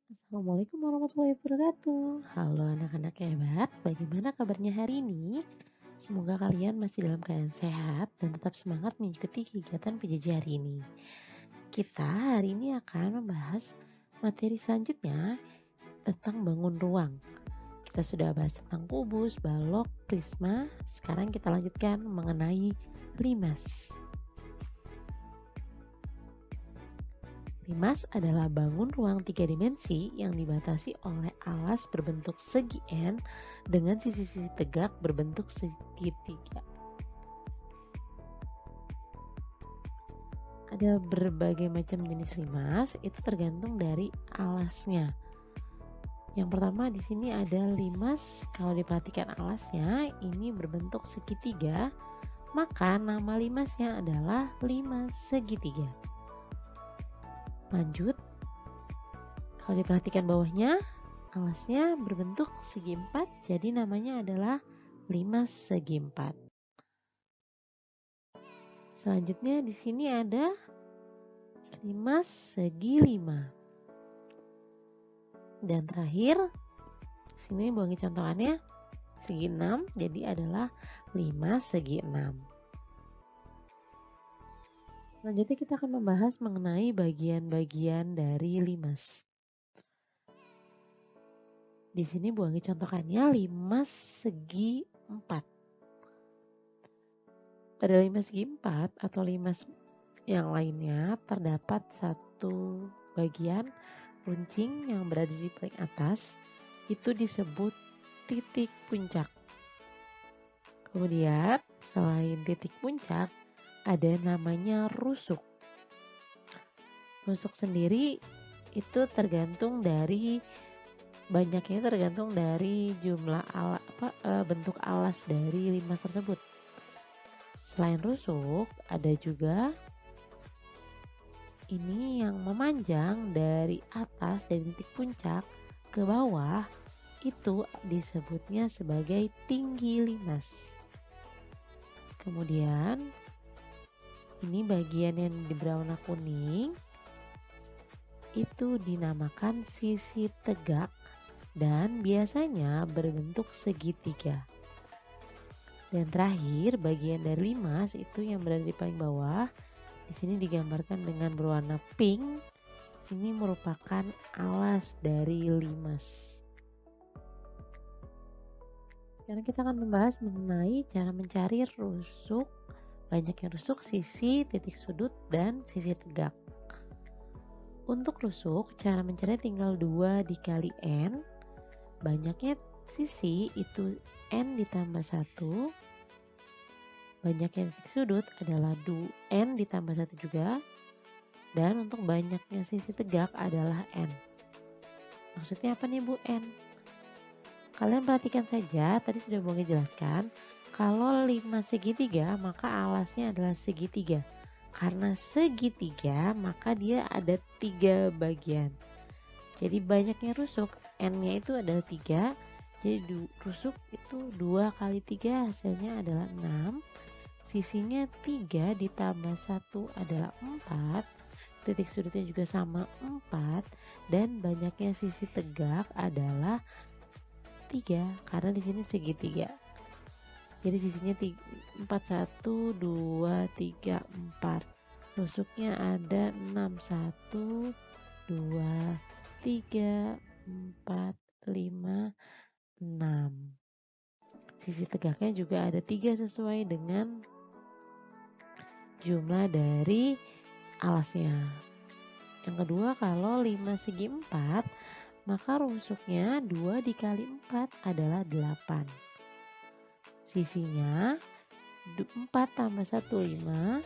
Assalamualaikum warahmatullahi wabarakatuh. Halo anak-anak hebat, bagaimana kabarnya hari ini? Semoga kalian masih dalam keadaan sehat dan tetap semangat mengikuti kegiatan PJJ hari ini. Kita hari ini akan membahas materi selanjutnya tentang bangun ruang. Kita sudah bahas tentang kubus, balok, prisma. Sekarang kita lanjutkan mengenai limas. Limas adalah bangun ruang 3 dimensi yang dibatasi oleh alas berbentuk segi N dengan sisi-sisi tegak berbentuk segitiga. Ada berbagai macam jenis limas, itu tergantung dari alasnya. Yang pertama di sini ada limas, kalau diperhatikan alasnya ini berbentuk segitiga, maka nama limasnya adalah limas segitiga. Lanjut, kalau diperhatikan bawahnya, alasnya berbentuk segi empat, jadi namanya adalah limas segi empat. Selanjutnya di sini ada limas segi lima. Dan terakhir, sini buangi contohannya segi 6, jadi adalah limas segi 6. Selanjutnya kita akan membahas mengenai bagian-bagian dari limas. Di sini buangi contohannya limas segi 4. Pada limas segi 4 atau limas yang lainnya terdapat satu bagian runcing yang berada di paling atas, itu disebut titik puncak. Kemudian selain titik puncak ada namanya rusuk. Rusuk sendiri itu tergantung dari jumlah bentuk alas dari limas tersebut. Selain rusuk, ada juga ini yang memanjang dari atas dari titik puncak ke bawah, itu disebutnya sebagai tinggi limas. Kemudian ini bagian yang berwarna kuning itu dinamakan sisi tegak dan biasanya berbentuk segitiga. Dan terakhir, bagian dari limas itu yang berada di paling bawah, di sini digambarkan dengan berwarna pink. Ini merupakan alas dari limas. Sekarang kita akan membahas mengenai cara mencari rusuk, banyaknya rusuk, sisi, titik sudut, dan sisi tegak. Untuk rusuk, cara mencari tinggal 2 dikali N. Banyaknya sisi itu N ditambah 1. Banyaknya titik sudut adalah N ditambah 1 juga. Dan untuk banyaknya sisi tegak adalah N. Maksudnya apa nih Bu N? Kalian perhatikan saja, tadi sudah Bunga jelaskan. Kalau limas segitiga, maka alasnya adalah segitiga. Karena segitiga, maka dia ada 3 bagian. Jadi banyaknya rusuk, N-nya itu adalah 3. Jadi rusuk itu 2 kali 3 hasilnya adalah 6. Sisinya 3 ditambah 1 adalah 4. Titik sudutnya juga sama 4. Dan banyaknya sisi tegak adalah 3 karena di sini segitiga. Jadi sisinya 4, 1, 2, 3, 4. Rusuknya ada 6, 1, 2, 3, 4, 5, 6. Sisi tegaknya juga ada 3 sesuai dengan jumlah dari alasnya. Yang kedua, kalau limas segi 4, maka rusuknya 2 dikali 4 adalah 8. Sisinya 4 tambah 1, 5.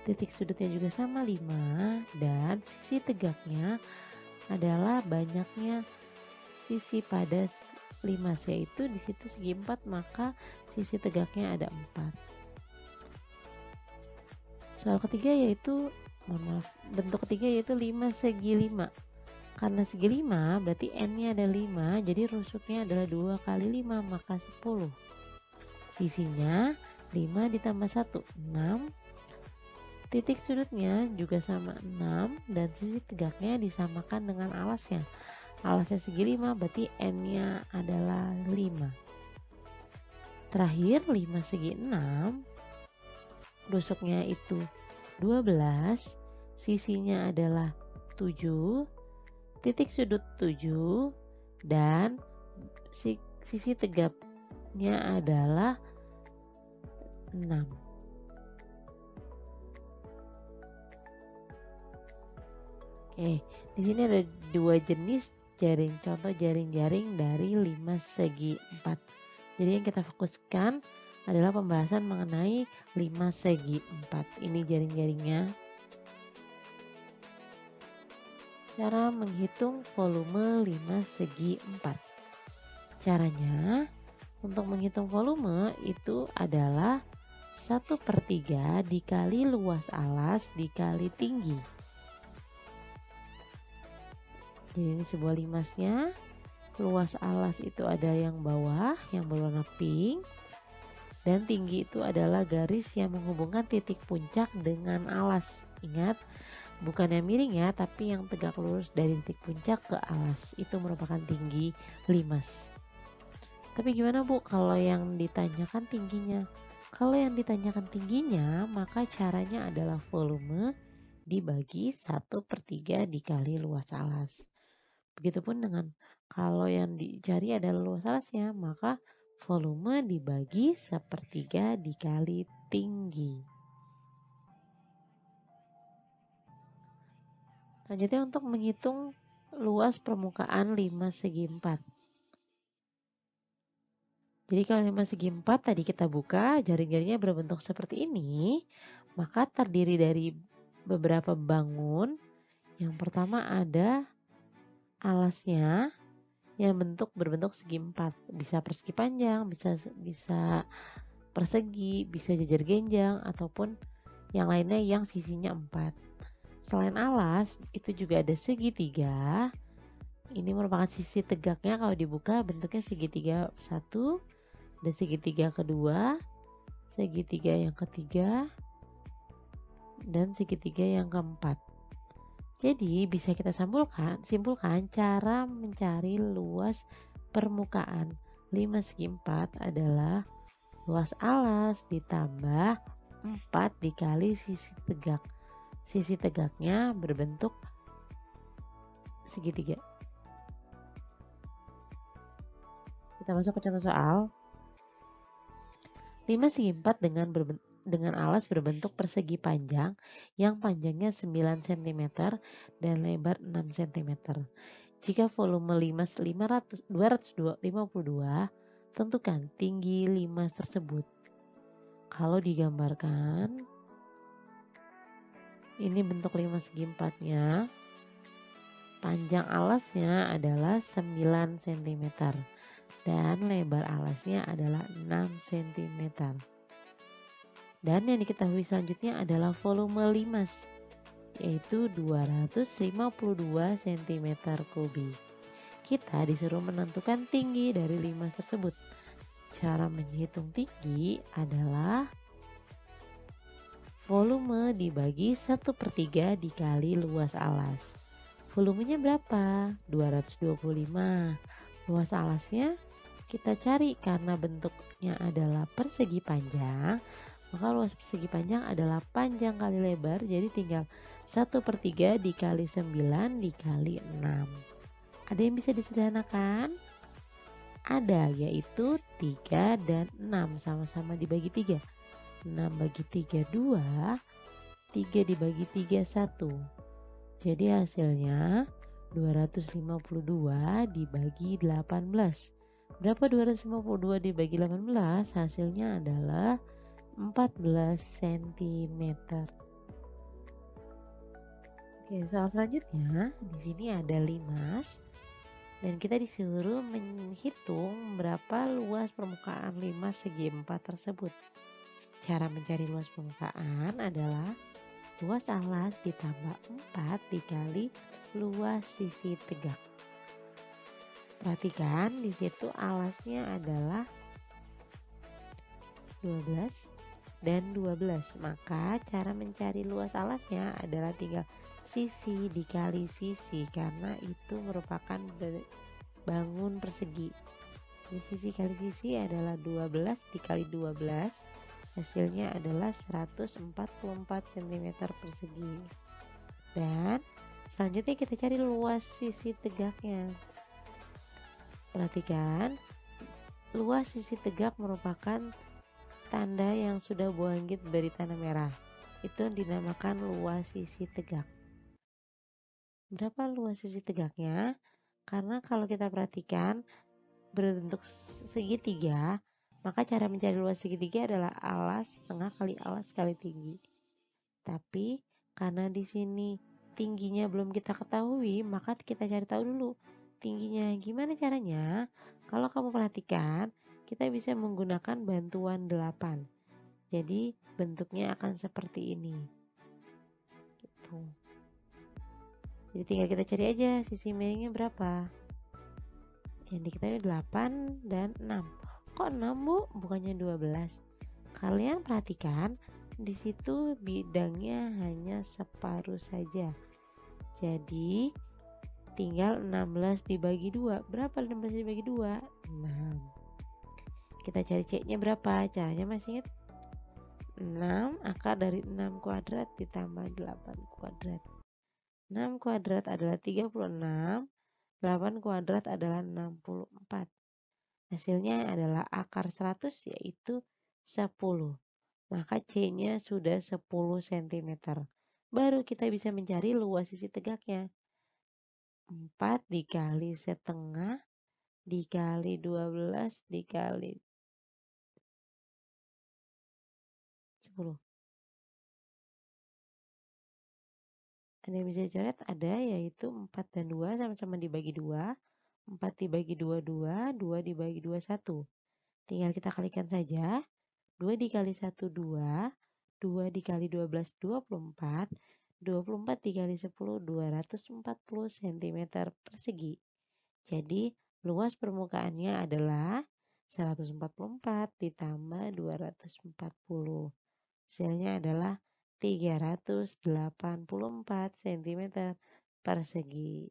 Titik sudutnya juga sama 5. Dan sisi tegaknya adalah banyaknya sisi pada limas, yaitu di situ segi 4, maka sisi tegaknya ada 4. Soal ketiga yaitu, bentuk ketiga yaitu limas segi 5. Karena segi 5 berarti N-nya ada 5, jadi rusuknya adalah 2 kali 5, maka 10. Sisinya 5 ditambah 1, 6. Titik sudutnya juga sama 6 dan sisi tegaknya disamakan dengan alasnya. alasnya segi 5, berarti N-nya adalah 5. Terakhir 5 segi 6, rusuknya itu 12, sisinya adalah 7, titik sudut 7, dan sisi tegapnya adalah 6. Oke, di sini ada dua jenis jaring. Contoh jaring-jaring dari 5 segi 4. Jadi yang kita fokuskan adalah pembahasan mengenai 5 segi 4. Ini jaring-jaringnya. Cara menghitung volume 5 segi 4. Caranya, untuk menghitung volume itu adalah 1/3 dikali luas alas dikali tinggi. Jadi ini sebuah limasnya. Luas alas itu ada yang bawah, yang berwarna pink. Dan tinggi itu adalah garis yang menghubungkan titik puncak dengan alas. Ingat, bukan yang miring ya, tapi yang tegak lurus dari titik puncak ke alas. Itu merupakan tinggi limas. Tapi gimana Bu kalau yang ditanyakan tingginya? Kalau yang ditanyakan tingginya, maka caranya adalah volume dibagi 1/3 dikali luas alas. Begitupun dengan kalau yang dicari adalah luas alasnya, maka volume dibagi 1/3 dikali tinggi. Selanjutnya untuk menghitung luas permukaan 5 segi 4. Jadi kalau 5 segi 4 tadi kita buka, jaring-jaringnya berbentuk seperti ini, maka terdiri dari beberapa bangun. Yang pertama ada alasnya yang berbentuk segi 4, bisa persegi panjang, bisa persegi, bisa jajar genjang, ataupun yang lainnya yang sisinya 4. Selain alas, itu juga ada segitiga. Ini merupakan sisi tegaknya. Kalau dibuka bentuknya segitiga 1, dan segitiga kedua, segitiga yang ketiga, dan segitiga yang keempat. Jadi bisa kita simpulkan cara mencari luas permukaan 5 segi 4 adalah luas alas ditambah 4 dikali sisi tegak. Sisi tegaknya berbentuk segitiga. Kita masuk ke contoh soal. 5 segi 4 dengan alas berbentuk persegi panjang yang panjangnya 9 cm dan lebar 6 cm. Jika volume limas 252, tentukan tinggi limas tersebut. Kalau digambarkan, ini bentuk 5 segi 4-nya. Panjang alasnya adalah 9 cm dan lebar alasnya adalah 6 cm. Dan yang diketahui selanjutnya adalah volume limas, yaitu 252 cm3. Kita disuruh menentukan tinggi dari limas tersebut. Cara menghitung tinggi adalah volume dibagi 1/3 dikali luas alas. Volumenya berapa? 225. Luas alasnya kita cari karena bentuknya adalah persegi panjang, maka luas persegi panjang adalah panjang kali lebar, jadi tinggal 1/3 dikali 9 dikali 6. Ada yang bisa disederhanakan? Ada, yaitu 3 dan 6 sama-sama dibagi 3. 6 bagi 3 2, 3 dibagi 3 1. Jadi hasilnya 252 dibagi 18. Berapa 252 dibagi 18? Hasilnya adalah 14 cm. Oke, soal selanjutnya di sini ada limas dan kita disuruh menghitung berapa luas permukaan limas segi 4 tersebut. Cara mencari luas permukaan adalah luas alas ditambah 4 dikali luas sisi tegak. Perhatikan di situ alasnya adalah 12 dan 12. Maka cara mencari luas alasnya adalah tinggal sisi dikali sisi karena itu merupakan bangun persegi. Jadi sisi kali sisi adalah 12 dikali 12, hasilnya adalah 144 cm persegi. Dan selanjutnya kita cari luas sisi tegaknya. Perhatikan, luas sisi tegak merupakan tanda yang sudah bangkit dari tanda merah. Itu dinamakan luas sisi tegak. Berapa luas sisi tegaknya? Karena kalau kita perhatikan berbentuk segitiga, maka cara mencari luas segitiga adalah alas tengah kali alas kali tinggi. Tapi karena di sini tingginya belum kita ketahui, maka kita cari tahu dulu tingginya. Gimana caranya? Kalau kamu perhatikan, kita bisa menggunakan bantuan 8. Jadi bentuknya akan seperti ini. Gitu. Jadi tinggal kita cari aja sisi miringnya berapa. Yang diketahui 8 dan 6. Kok 6, Bu? Bukannya 12. Kalian perhatikan, di situ bidangnya hanya separuh saja. Jadi tinggal 16 dibagi 2. Berapa 16 dibagi 2? 6. Kita cari C-nya berapa? Caranya masih ingat? 6 akar dari 6 kuadrat ditambah 8 kuadrat. 6 kuadrat adalah 36, 8 kuadrat adalah 64. Hasilnya adalah akar 100 yaitu 10. Maka C-nya sudah 10 cm. Baru kita bisa mencari luas sisi tegaknya. 4 dikali setengah dikali 12 dikali 10. Ada yang bisa dicoret? Ada, yaitu 4 dan 2 sama-sama dibagi 2. 4 dibagi 2, 2. 2 dibagi 2, 1. Tinggal kita kalikan saja. 2 dikali 1, 2. 2 dikali 12, 24. 24 dikali 10, 240 cm persegi. Jadi, luas permukaannya adalah 144 ditambah 240. Hasilnya adalah 384 cm persegi.